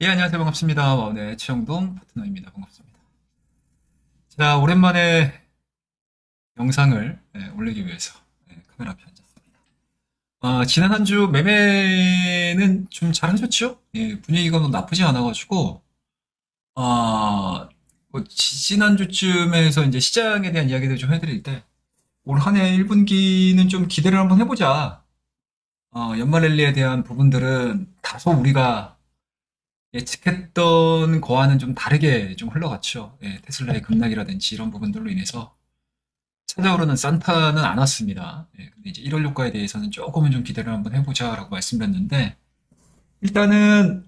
예, 안녕하세요. 반갑습니다. 와운의 최영동 파트너입니다. 반갑습니다. 자, 오랜만에 영상을 올리기 위해서 카메라 앞에 앉았습니다. 지난 한 주 매매는 좀 잘하셨죠? 예, 분위기가 뭐 나쁘지 않아가지고, 지난 주쯤에서 이제 시장에 대한 이야기를 좀 해드릴 때, 올 한 해 1분기는 좀 기대를 한번 해보자. 연말 랠리에 대한 부분들은 다소 우리가 예측했던 거와는 좀 다르게 좀 흘러갔죠. 예, 테슬라의 급락이라든지 이런 부분들로 인해서 찾아오르는 산타는 안 왔습니다. 예, 근데 이제 1월 효과에 대해서는 조금은 좀 기대를 한번 해보자라고 말씀드렸는데 일단은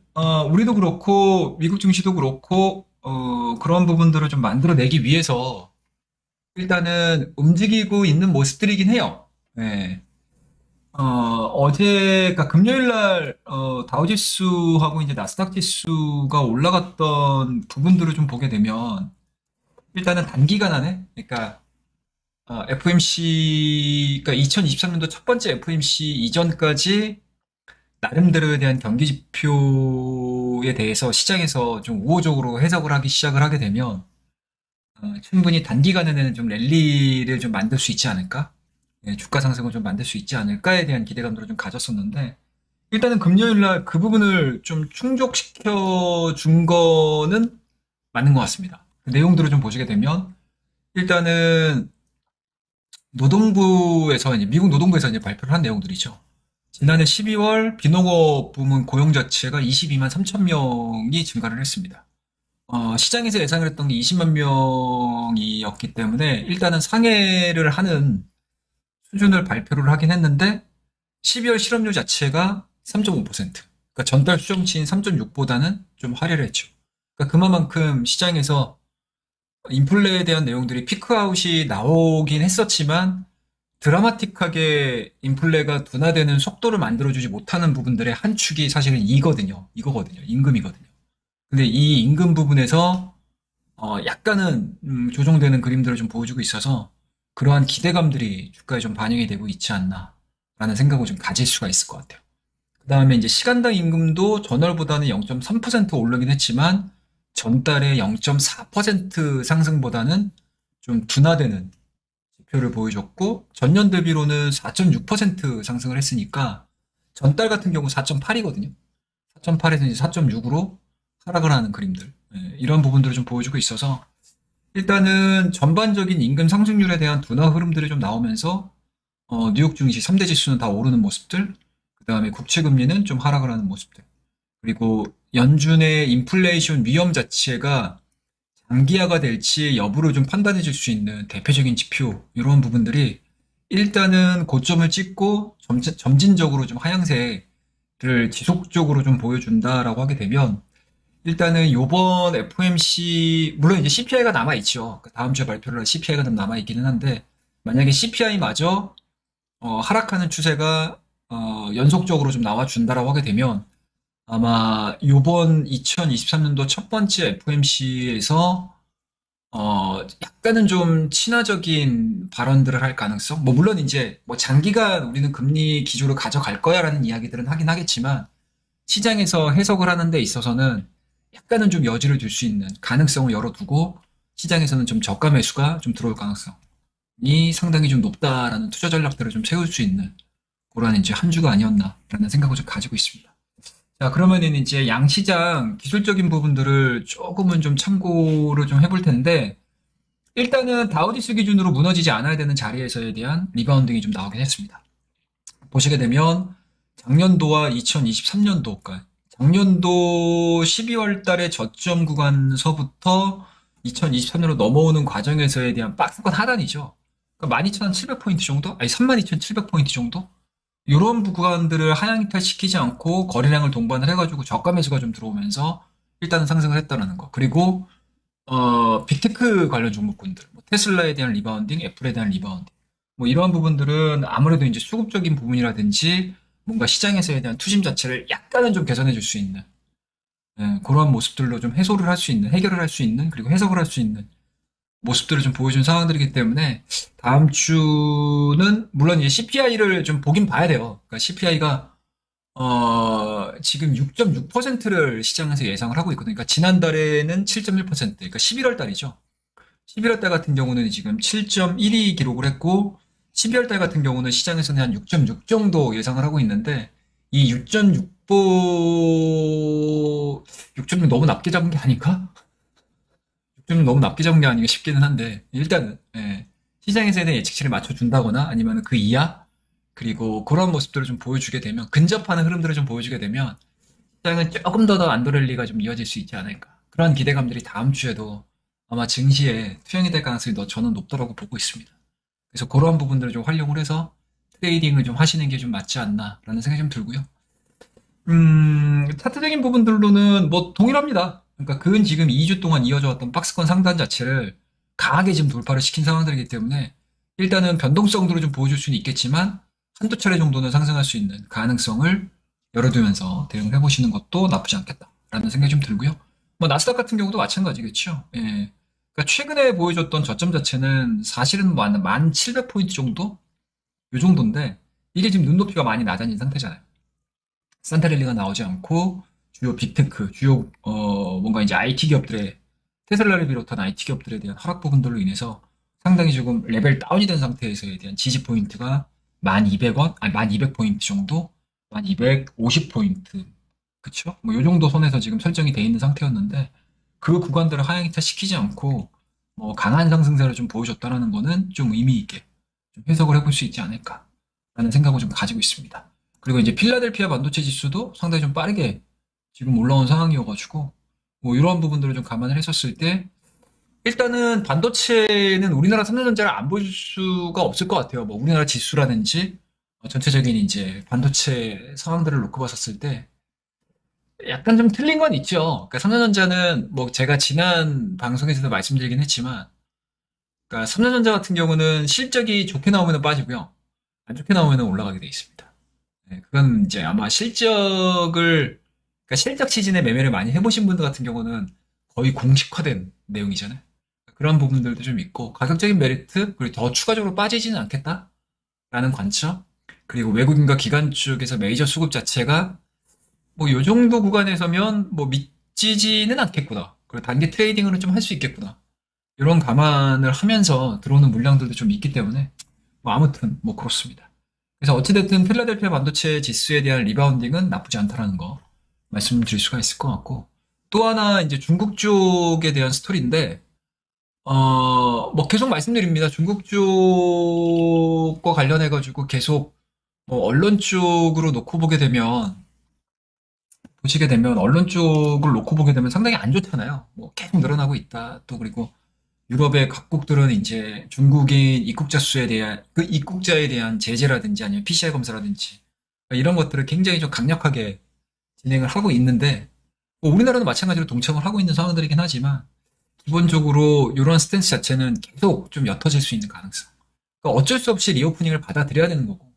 우리도 그렇고 미국 증시도 그렇고 그런 부분들을 좀 만들어내기 위해서 일단은 움직이고 있는 모습들이긴 해요. 예. 그러니까 금요일 날, 다우지수하고 이제 나스닥 지수가 올라갔던 부분들을 좀 보게 되면, 일단은 단기간 안에, 그러니까, FMC, 그러니까 2023년도 첫 번째 FMC 이전까지 나름대로에 대한 경기 지표에 대해서 시장에서 좀 우호적으로 해석을 하기 시작을 하게 되면, 충분히 단기간에는 좀 랠리를 좀 만들 수 있지 않을까? 예, 주가 상승을 좀 만들 수 있지 않을까에 대한 기대감들을 좀 가졌었는데, 일단은 금요일 날 그 부분을 좀 충족시켜 준 거는 맞는 것 같습니다. 그 내용들을 좀 보시게 되면, 일단은 이제 미국 노동부에서 이제 발표를 한 내용들이죠. 지난해 12월 비농업 부문 고용 자체가 22만 3천 명이 증가를 했습니다. 시장에서 예상을 했던 게 20만 명이었기 때문에 일단은 상회를 하는 수준을 발표를 하긴 했는데 12월 실업률 자체가 3.5%. 그러니까 전달 수정치인 3.6보다는 좀 하회를 했죠. 그러니까 그만큼 시장에서 인플레에 대한 내용들이 피크아웃이 나오긴 했었지만 드라마틱하게 인플레가 둔화되는 속도를 만들어주지 못하는 부분들의 한 축이 사실은 이거거든요. 임금이거든요. 근데 이 임금 부분에서 약간은 조정되는 그림들을 좀 보여주고 있어서 그러한 기대감들이 주가에 좀 반영이 되고 있지 않나라는 생각을 좀 가질 수가 있을 것 같아요. 그 다음에 이제 시간당 임금도 전월보다는 0.3% 오르긴 했지만 전달의 0.4% 상승보다는 좀 둔화되는 지표를 보여줬고 전년 대비로는 4.6% 상승을 했으니까 전달 같은 경우 4.8이거든요. 4.8에서 이제 4.6으로 하락을 하는 그림들. 이런 부분들을 좀 보여주고 있어서 일단은 전반적인 임금 상승률에 대한 둔화 흐름들이 좀 나오면서 뉴욕 증시 3대 지수는 다 오르는 모습들, 그 다음에 국채 금리는 좀 하락을 하는 모습들, 그리고 연준의 인플레이션 위험 자체가 장기화가 될지 여부를 좀 판단해 줄 수 있는 대표적인 지표 이런 부분들이 일단은 고점을 찍고 점진적으로 좀 하향세를 지속적으로 좀 보여준다라고 하게 되면 일단은 요번 FOMC 물론 이제 CPI가 남아 있죠. 다음 주에 발표를 할 CPI가 좀 남아 있기는 한데 만약에 CPI마저 하락하는 추세가 연속적으로 좀 나와준다라고 하게 되면 아마 요번 2023년도 첫 번째 FOMC에서 약간은 좀 친화적인 발언들을 할 가능성? 뭐 물론 이제 뭐 장기간 우리는 금리 기조를 가져갈 거야라는 이야기들은 하긴 하겠지만 시장에서 해석을 하는 데 있어서는 약간은 좀 여지를 둘 수 있는 가능성을 열어두고 시장에서는 좀 저가 매수가 좀 들어올 가능성이 상당히 좀 높다라는 투자 전략들을 좀 세울 수 있는 그러한 이제 한 주가 아니었나라는 생각을 좀 가지고 있습니다. 자, 그러면은 이제 양시장 기술적인 부분들을 조금은 좀 참고를 좀 해볼 텐데 일단은 다우지수 기준으로 무너지지 않아야 되는 자리에서에 대한 리바운딩이 좀 나오긴 했습니다. 보시게 되면 작년도와 2023년도, 그러니까 작년도 12월 달에 저점 구간서부터 2023년으로 넘어오는 과정에서에 대한 박스권 하단이죠. 그러니까 12,700포인트 정도? 아니, 32,700포인트 정도? 이런 구간들을 하향 이탈시키지 않고 거래량을 동반을 해가지고 저가 매수가 좀 들어오면서 일단은 상승을 했다라는 거. 그리고 빅테크 관련 종목군들, 뭐 테슬라에 대한 리바운딩, 애플에 대한 리바운딩, 뭐 이러한 부분들은 아무래도 이제 수급적인 부분이라든지 뭔가 시장에서에 대한 투심 자체를 약간은 좀 개선해 줄 수 있는 그러한 모습들로 좀 해소를 할 수 있는, 해결을 할 수 있는, 그리고 해석을 할 수 있는 모습들을 좀 보여준 상황들이기 때문에 다음 주는 물론 이제 CPI를 좀 보긴 봐야 돼요. 그러니까 CPI가 지금 6.6%를 시장에서 예상을 하고 있거든요. 그러니까 지난달에는 7.1%, 그러니까 11월 달이죠. 11월 달 같은 경우는 지금 7.12 기록을 했고, 12월 달 같은 경우는 시장에서는 한 6.6 정도 예상을 하고 있는데, 이 6.6 너무 낮게 잡은 게 아닌가? 6.6 너무 낮게 잡은 게 아닌가 싶기는 한데, 일단은, 예, 시장에서 대한 예측치를 맞춰준다거나 아니면 그 이하, 그리고 그런 모습들을 좀 보여주게 되면, 근접하는 흐름들을 좀 보여주게 되면, 시장은 조금 더 안도랠리가 좀 이어질 수 있지 않을까. 그런 기대감들이 다음 주에도 아마 증시에 투영이 될 가능성이 더 저는 높다고 보고 있습니다. 그래서 그런 부분들을 좀 활용을 해서 트레이딩을 좀 하시는 게 좀 맞지 않나라는 생각이 좀 들고요. 차트적인 부분들로는 뭐 동일합니다. 그러니까 근 지금 2주 동안 이어져 왔던 박스권 상단 자체를 강하게 지금 돌파를 시킨 상황들이기 때문에 일단은 변동성들을 좀 보여줄 수는 있겠지만 한두 차례 정도는 상승할 수 있는 가능성을 열어두면서 대응을 해보시는 것도 나쁘지 않겠다라는 생각이 좀 들고요. 뭐 나스닥 같은 경우도 마찬가지겠죠. 예. 그러니까 최근에 보여줬던 저점 자체는 사실은 뭐 한 1700포인트 정도? 요 정도인데 이게 지금 눈높이가 많이 낮아진 상태잖아요. 산타랠리가 나오지 않고 주요 빅테크, 주요 뭔가 이제 IT 기업들의 테슬라를 비롯한 IT 기업들에 대한 하락 부분들로 인해서 상당히 조금 레벨 다운이 된 상태에서에 대한 지지 포인트가 1200원, 아니 1200포인트 정도, 1250포인트, 그쵸? 뭐 요 정도 선에서 지금 설정이 돼 있는 상태였는데 그 구간들을 하향이차 시키지 않고 뭐 강한 상승세를 좀 보여줬다라는 거는 좀 의미 있게 좀 해석을 해볼 수 있지 않을까라는 생각을 좀 가지고 있습니다. 그리고 이제 필라델피아 반도체 지수도 상당히 좀 빠르게 지금 올라온 상황이어가지고 뭐 이런 부분들을 좀 감안을 했었을 때 일단은 반도체는 우리나라 삼성전자를 안 볼 수가 없을 것 같아요. 뭐 우리나라 지수라든지 전체적인 이제 반도체 상황들을 놓고 봤었을 때 약간 좀 틀린 건 있죠. 그러니까 삼성전자는 뭐 제가 지난 방송에서도 말씀드리긴 했지만 그러니까 삼성전자 같은 경우는 실적이 좋게 나오면 빠지고요. 안 좋게 나오면 올라가게 돼 있습니다. 네, 그건 이제 아마 그러니까 실적 시즌에 매매를 많이 해보신 분들 같은 경우는 거의 공식화된 내용이잖아요. 그런 부분들도 좀 있고, 가격적인 메리트, 그리고 더 추가적으로 빠지지는 않겠다라는 관점, 그리고 외국인과 기관 쪽에서 메이저 수급 자체가 뭐 요 정도 구간에서면 뭐 미치지는 않겠구나. 그리고 단기 트레이딩으로 좀 할 수 있겠구나. 이런 감안을 하면서 들어오는 물량들도 좀 있기 때문에 뭐 아무튼 뭐 그렇습니다. 그래서 어찌됐든 필라델피아 반도체 지수에 대한 리바운딩은 나쁘지 않다라는 거 말씀드릴 수가 있을 것 같고 또 하나 이제 중국 쪽에 대한 스토리인데 뭐 계속 말씀드립니다. 중국 쪽과 관련해 가지고 계속 뭐 언론 쪽으로 놓고 보시게 되면 언론 쪽을 놓고 보게 되면 상당히 안 좋잖아요. 뭐 계속 늘어나고 있다. 또 그리고 유럽의 각국들은 이제 중국인 입국자 수에 대한 그 입국자에 대한 제재라든지 아니면 PCR 검사라든지 이런 것들을 굉장히 좀 강력하게 진행을 하고 있는데 뭐 우리나라도 마찬가지로 동참을 하고 있는 상황들이긴 하지만 기본적으로 이런 스탠스 자체는 계속 좀 옅어질 수 있는 가능성. 그러니까 어쩔 수 없이 리오프닝을 받아들여야 되는 거고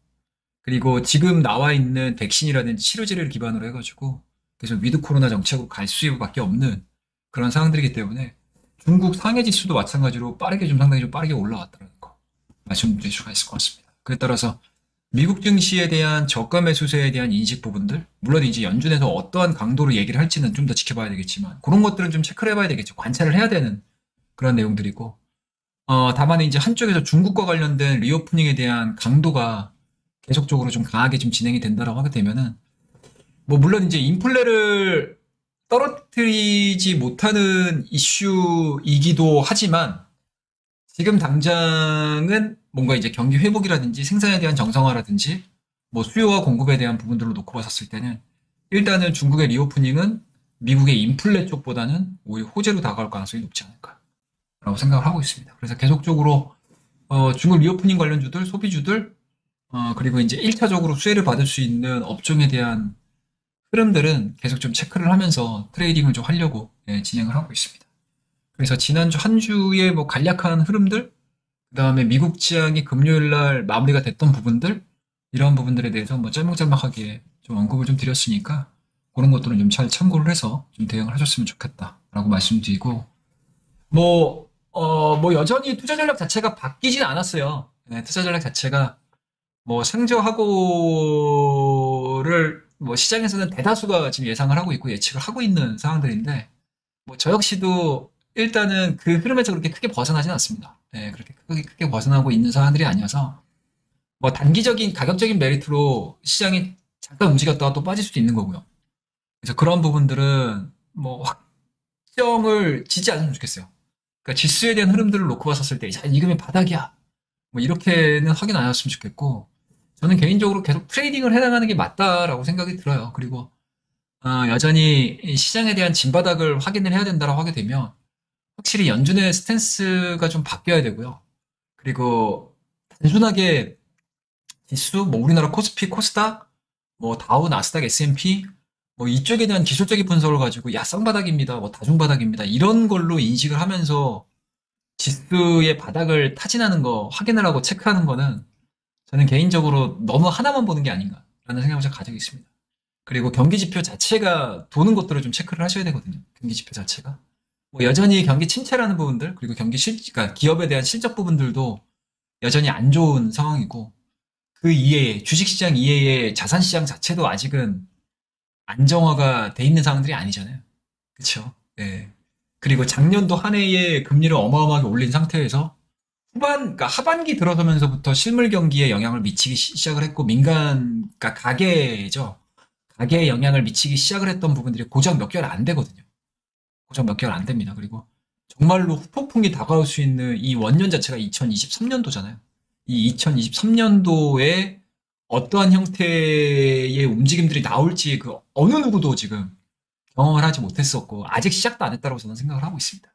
그리고 지금 나와 있는 백신이라든지 치료제를 기반으로 해가지고 계속 위드 코로나 정책으로 갈 수밖에 없는 그런 상황들이기 때문에 중국 상해 지수도 마찬가지로 상당히 좀 빠르게 올라왔다는 거 말씀드릴 수가 있을 것 같습니다. 그에 따라서 미국 증시에 대한 저가 매수세에 대한 인식 부분들, 물론 이제 연준에서 어떠한 강도로 얘기를 할지는 좀 더 지켜봐야 되겠지만 그런 것들은 좀 체크를 해봐야 되겠죠. 관찰을 해야 되는 그런 내용들이고 다만 이제 한쪽에서 중국과 관련된 리오프닝에 대한 강도가 계속적으로 좀 강하게 좀 진행이 된다라고 하게 되면은 뭐 물론 이제 인플레를 떨어뜨리지 못하는 이슈이기도 하지만 지금 당장은 뭔가 이제 경기 회복이라든지 생산에 대한 정상화라든지 뭐 수요와 공급에 대한 부분들로 놓고 봤었을 때는 일단은 중국의 리오프닝은 미국의 인플레 쪽보다는 오히려 호재로 다가올 가능성이 높지 않을까라고 생각을 하고 있습니다. 그래서 계속적으로 중국 리오프닝 관련주들, 소비주들 그리고 이제 1차적으로 수혜를 받을 수 있는 업종에 대한 흐름들은 계속 좀 체크를 하면서 트레이딩을 좀 하려고 진행을 하고 있습니다. 그래서 지난주 한 주의 뭐 간략한 흐름들, 그 다음에 미국 지향이 금요일 날 마무리가 됐던 부분들, 이런 부분들에 대해서 뭐 짤막짤막하게 좀 언급을 좀 드렸으니까 그런 것들은 좀 잘 참고를 해서 좀 대응을 하셨으면 좋겠다라고 말씀드리고, 뭐 여전히 투자 전략 자체가 바뀌진 않았어요. 투자 전략 자체가 뭐 상저하고를 뭐 시장에서는 대다수가 지금 예상을 하고 있고 예측을 하고 있는 상황들인데 뭐 저 역시도 일단은 그 흐름에서 그렇게 크게 벗어나진 않습니다. 네, 그렇게 크게 벗어나고 있는 상황들이 아니어서 뭐 단기적인 가격적인 메리트로 시장이 잠깐 움직였다가 또 빠질 수도 있는 거고요. 그래서 그런 부분들은 뭐 확정을 짓지 않으면 좋겠어요. 그러니까 지수에 대한 흐름들을 놓고 봤었을 때, 자, 이금이 바닥이야. 뭐 이렇게는 확인 안 했으면 좋겠고, 저는 개인적으로 계속 트레이딩을 해나가는 게 맞다라고 생각이 들어요. 그리고 여전히 이 시장에 대한 진바닥을 확인을 해야 된다라고 하게 되면 확실히 연준의 스탠스가 좀 바뀌어야 되고요. 그리고 단순하게 지수, 뭐 우리나라 코스피, 코스닥, 뭐 다우, 나스닥, S&P 뭐 이쪽에 대한 기술적인 분석을 가지고 야, 쌍바닥입니다. 뭐 다중바닥입니다. 이런 걸로 인식을 하면서 지수의 바닥을 타진하는 거 확인을 하고 체크하는 거는 저는 개인적으로 너무 하나만 보는 게 아닌가라는 생각을 좀 가지고 있습니다. 그리고 경기 지표 자체가 도는 것들을 좀 체크를 하셔야 되거든요. 경기 지표 자체가. 뭐 여전히 경기 침체라는 부분들, 그리고 그러니까 기업에 대한 실적 부분들도 여전히 안 좋은 상황이고, 그 이외에, 주식시장 이외에 자산시장 자체도 아직은 안정화가 돼 있는 상황들이 아니잖아요. 그쵸? 예. 그리고 작년도 한 해에 금리를 어마어마하게 올린 상태에서 그러니까 하반기 들어서면서부터 실물 경기에 영향을 미치기 시작을 했고, 그러니까 가계죠. 가계에 영향을 미치기 시작을 했던 부분들이 고작 몇 개월 안 되거든요. 고작 몇 개월 안 됩니다. 그리고 정말로 후폭풍이 다가올 수 있는 이 원년 자체가 2023년도잖아요. 이 2023년도에 어떠한 형태의 움직임들이 나올지 그 어느 누구도 지금 경험을 하지 못했었고 아직 시작도 안 했다고 저는 생각을 하고 있습니다.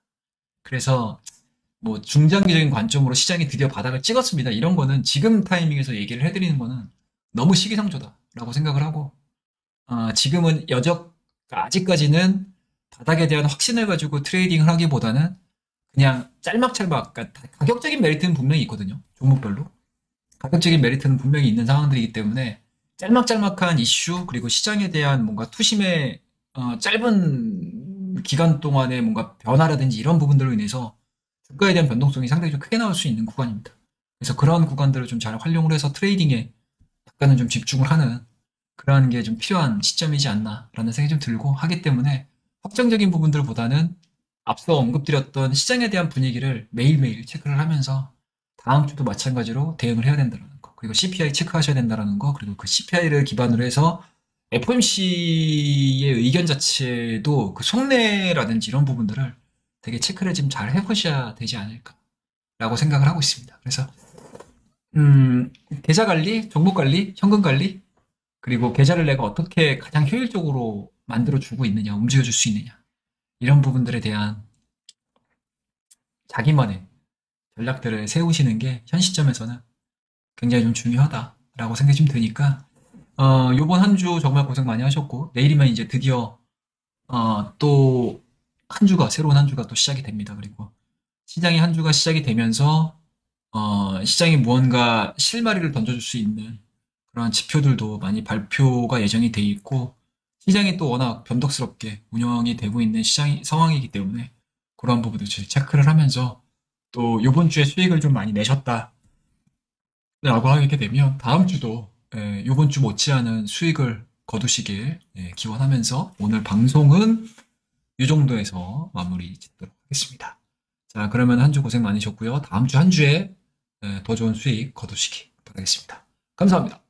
그래서 뭐 중장기적인 관점으로 시장이 드디어 바닥을 찍었습니다. 이런 거는 지금 타이밍에서 얘기를 해드리는 거는 너무 시기상조다라고 생각을 하고 지금은 그러니까 아직까지는 바닥에 대한 확신을 가지고 트레이딩을 하기보다는 그냥 짤막짤막 그러니까 가격적인 메리트는 분명히 있거든요. 종목별로. 가격적인 메리트는 분명히 있는 상황들이기 때문에 짤막짤막한 이슈 그리고 시장에 대한 뭔가 투심의 짧은 기간 동안의 뭔가 변화라든지 이런 부분들로 인해서 주가에 대한 변동성이 상당히 좀 크게 나올 수 있는 구간입니다. 그래서 그런 구간들을 좀 잘 활용을 해서 트레이딩에 약간은 좀 집중을 하는 그러한 게 좀 필요한 시점이지 않나라는 생각이 좀 들고 하기 때문에 확정적인 부분들보다는 앞서 언급드렸던 시장에 대한 분위기를 매일매일 체크를 하면서 다음 주도 마찬가지로 대응을 해야 된다는 거. 그리고 CPI 체크하셔야 된다는 거. 그리고 그 CPI를 기반으로 해서 FOMC의 의견 자체도 그 속내라든지 이런 부분들을 되게 체크를 좀 잘 해보셔야 되지 않을까라고 생각을 하고 있습니다. 그래서 계좌 관리, 종목 관리, 현금 관리, 그리고 계좌를 내가 어떻게 가장 효율적으로 만들어주고 있느냐, 움직여줄 수 있느냐, 이런 부분들에 대한 자기만의 전략들을 세우시는 게 현 시점에서는 굉장히 좀 중요하다라고 생각이 좀 드니까, 요번 한 주 정말 고생 많이 하셨고, 내일이면 이제 드디어, 또 한 주가, 새로운 한 주가 또 시작이 됩니다. 그리고 시장의 한 주가 시작이 되면서, 시장이 무언가 실마리를 던져줄 수 있는 그런 지표들도 많이 발표가 예정이 돼 있고, 시장이 또 워낙 변덕스럽게 운영이 되고 있는 상황이기 때문에 그런 부분도 체크를 하면서 또 요번 주에 수익을 좀 많이 내셨다라고 하게 되면 다음 주도 요번 주 못지않은 수익을 거두시길 기원하면서 오늘 방송은 이 정도에서 마무리 짓도록 하겠습니다. 자, 그러면 한 주 고생 많으셨고요. 다음 주 한 주에 더 좋은 수익 거두시기 바라겠습니다. 감사합니다.